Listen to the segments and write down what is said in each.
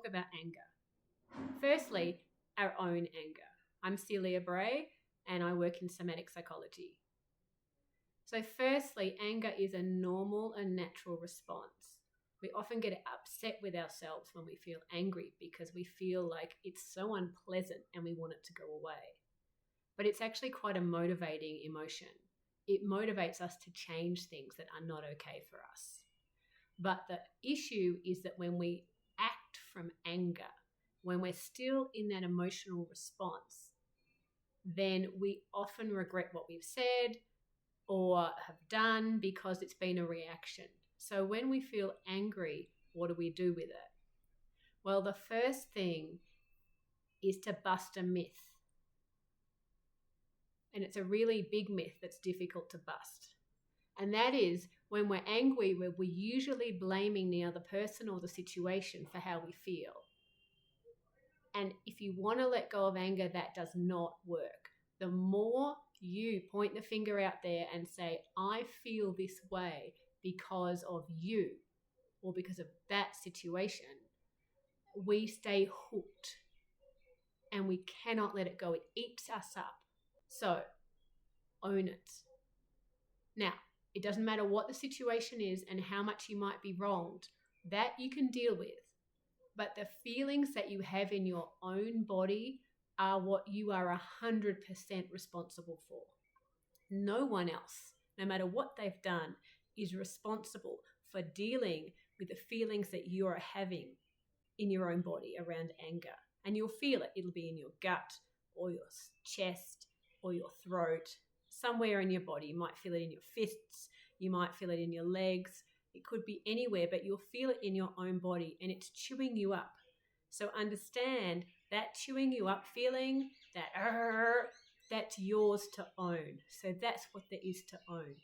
talk about anger. Firstly, our own anger. I'm Celia Bray and I work in somatic psychology. So firstly, anger is a normal and natural response. We often get upset with ourselves when we feel angry because we feel like it's so unpleasant and we want it to go away. But it's actually quite a motivating emotion. It motivates us to change things that are not okay for us. But the issue is that when we act from anger, when we're still in that emotional response, then we often regret what we've said or have done because it's been a reaction. So when we feel angry, what do we do with it? Well, the first thing is to bust a myth. And it's a really big myth that's difficult to bust. And that is, when we're angry, we're usually blaming the other person or the situation for how we feel. And if you want to let go of anger, that does not work. The more you point the finger out there and say, I feel this way because of you or because of that situation, we stay hooked and we cannot let it go. It eats us up. So own it. Now, it doesn't matter what the situation is and how much you might be wronged, that you can deal with. But the feelings that you have in your own body are what you are 100% responsible for. No one else, no matter what they've done, is responsible for dealing with the feelings that you are having in your own body around anger. And you'll feel it. It'll be in your gut or your chest or your throat, somewhere in your body. You might feel it in your fists. You might feel it in your legs. It could be anywhere, but you'll feel it in your own body and it's chewing you up. So understand that chewing you up feeling, that's yours to own. So that's what there is to own.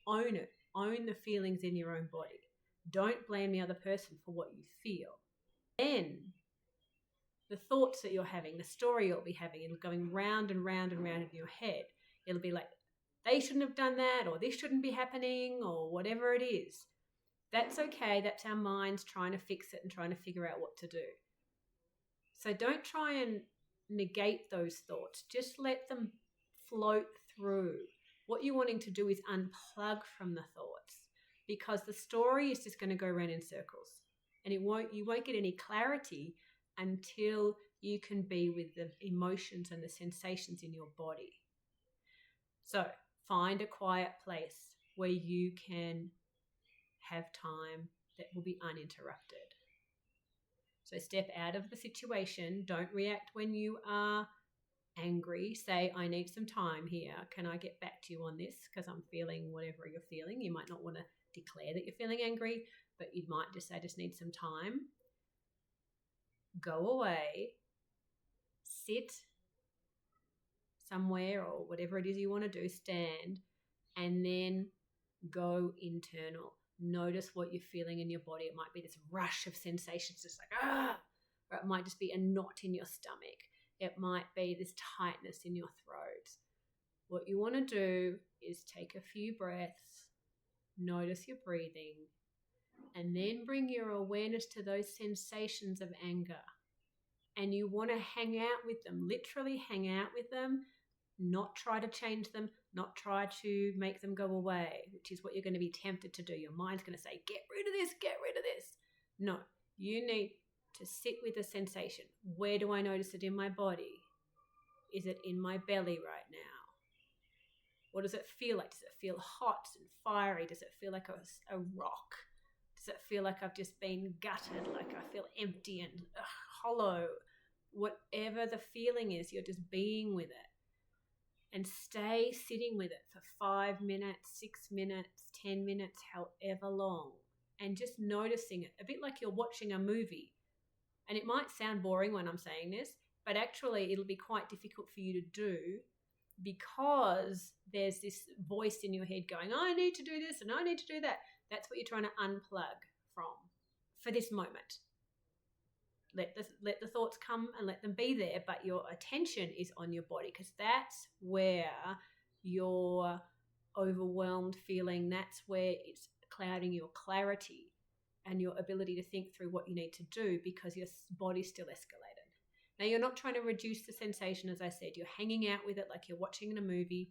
Own it. Own the feelings in your own body. Don't blame the other person for what you feel. Then the thoughts that you're having, the story you'll be having, it'll going round and round and round in your head. It'll be like, they shouldn't have done that, or this shouldn't be happening, or whatever it is. That's okay. That's our minds trying to fix it and trying to figure out what to do. So don't try and negate those thoughts. Just let them float through. What you're wanting to do is unplug from the thoughts, because the story is just going to go around in circles, and you won't get any clarity until you can be with the emotions and the sensations in your body. So find a quiet place where you can have time that will be uninterrupted. So step out of the situation. Don't react when you are angry. Say, I need some time here. Can I get back to you on this? Because I'm feeling whatever you're feeling. You might not want to declare that you're feeling angry, but you might just say, I just need some time. Go away. Sit somewhere or whatever it is you want to do. Stand and then go internal. Notice what you're feeling in your body. It might be this rush of sensations, just like, or it might just be a knot in your stomach. It might be this tightness in your throat. What you want to do is take a few breaths, notice your breathing, and then bring your awareness to those sensations of anger. And you want to hang out with them, literally hang out with them, not try to change them, not try to make them go away, which is what you're going to be tempted to do. Your mind's going to say, get rid of this, get rid of this. No, you need to sit with the sensation. Where do I notice it in my body? Is it in my belly right now? What does it feel like? Does it feel hot and fiery? Does it feel like a rock? Does it feel like I've just been gutted, like I feel empty and hollow? Whatever the feeling is, you're just being with it. And stay sitting with it for 5 minutes, 6 minutes, 10 minutes, however long. And just noticing it, a bit like you're watching a movie. And it might sound boring when I'm saying this, but actually it'll be quite difficult for you to do because there's this voice in your head going, I need to do this and I need to do that. That's what you're trying to unplug from for this moment. Let the thoughts come and let them be there, but your attention is on your body, because that's where your overwhelmed feeling, that's where it's clouding your clarity. and your ability to think through what you need to do because your body's still escalated. Now, you're not trying to reduce the sensation, as I said. You're hanging out with it like you're watching a movie,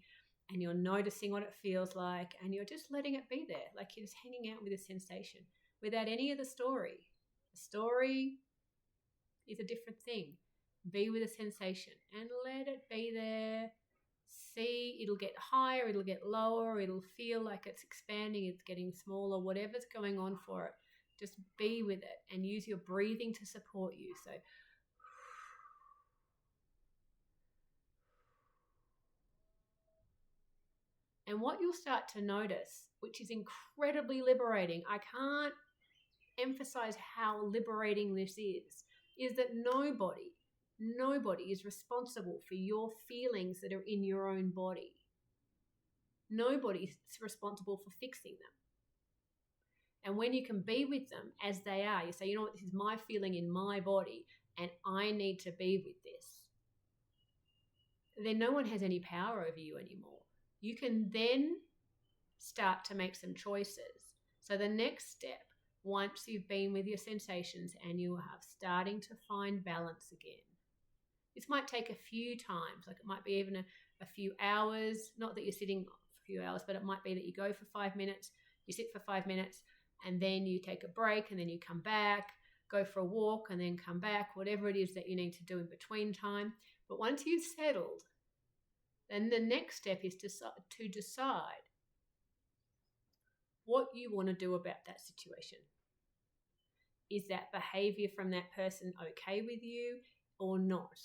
and you're noticing what it feels like, and you're just letting it be there, like you're just hanging out with a sensation without any of the story. The story is a different thing. Be with a sensation and let it be there. See, it'll get higher, it'll get lower, it'll feel like it's expanding, it's getting smaller, whatever's going on for it. Just be with it and use your breathing to support you. So, and what you'll start to notice, which is incredibly liberating, I can't emphasize how liberating this is that nobody is responsible for your feelings that are in your own body. Nobody's responsible for fixing them. And when you can be with them as they are, you say, you know what, this is my feeling in my body and I need to be with this. Then no one has any power over you anymore. You can then start to make some choices. So the next step, once you've been with your sensations and you are starting to find balance again, this might take a few times, like it might be even a few hours, not that you're sitting for a few hours, but it might be that you go for 5 minutes, you sit for 5 minutes, and then you take a break, and then you come back, go for a walk, and then come back, whatever it is that you need to do in between time. But once you've settled, then the next step is to decide what you want to do about that situation. Is that behavior from that person okay with you or not?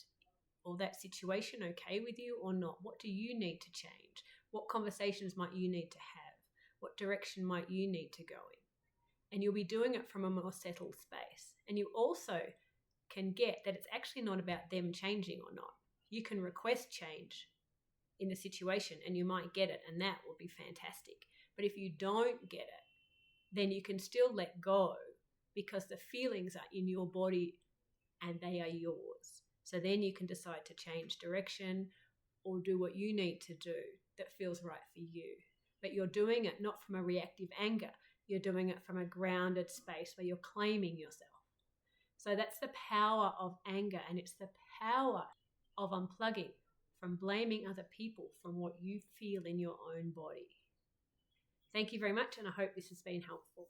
Or that situation okay with you or not? What do you need to change? What conversations might you need to have? What direction might you need to go in? And you'll be doing it from a more settled space. And you also can get that it's actually not about them changing or not. You can request change in the situation and you might get it, and that will be fantastic. But if you don't get it, then you can still let go because the feelings are in your body and they are yours. So then you can decide to change direction or do what you need to do that feels right for you. But you're doing it not from a reactive anger. You're doing it from a grounded space where you're claiming yourself. So that's the power of anger, and it's the power of unplugging from blaming other people from what you feel in your own body. Thank you very much, and I hope this has been helpful.